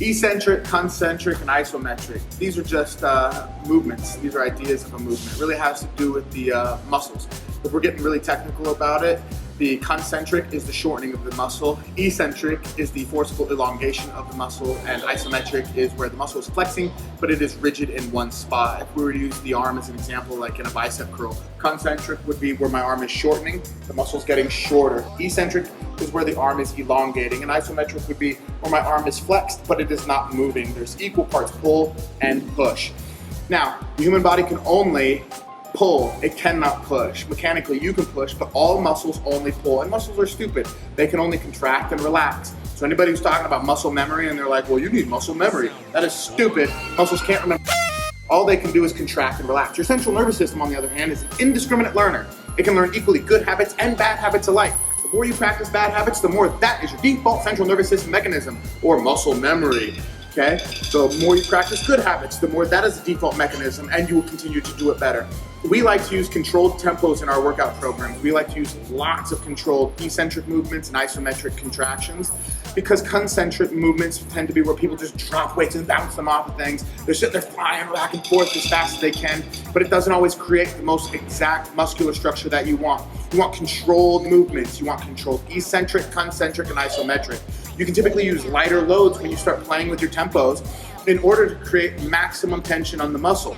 Eccentric, concentric, and isometric. These are just movements. These are ideas of a movement. It really has to do with the muscles. If we're getting really technical about it, the concentric is the shortening of the muscle, eccentric is the forceful elongation of the muscle, and isometric is where the muscle is flexing, but it is rigid in one spot. If we were to use the arm as an example, like in a bicep curl, concentric would be where my arm is shortening, the muscle's getting shorter. Eccentric is where the arm is elongating, and isometric would be where my arm is flexed, but it is not moving. There's equal parts pull and push. Now, the human body can only pull, it cannot push. Mechanically, you can push, but all muscles only pull, and muscles are stupid. They can only contract and relax. So anybody who's talking about muscle memory and they're like, well, you need muscle memory, that is stupid. Muscles can't remember. All they can do is contract and relax. Your central nervous system, on the other hand, is an indiscriminate learner. It can learn equally good habits and bad habits alike. The more you practice bad habits, the more that is your default central nervous system mechanism, or muscle memory. Okay? So the more you practice good habits, the more that is the default mechanism, and you will continue to do it better. We like to use controlled tempos in our workout programs. We like to use lots of controlled eccentric movements and isometric contractions, because concentric movements tend to be where people just drop weights and bounce them off of things. They're sitting there flying back and forth as fast as they can, but it doesn't always create the most exact muscular structure that you want. You want controlled movements. You want controlled eccentric, concentric, and isometric. You can typically use lighter loads when you start playing with your tempos in order to create maximum tension on the muscle,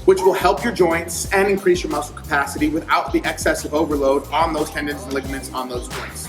which will help your joints and increase your muscle capacity without the excessive overload on those tendons and ligaments on those joints.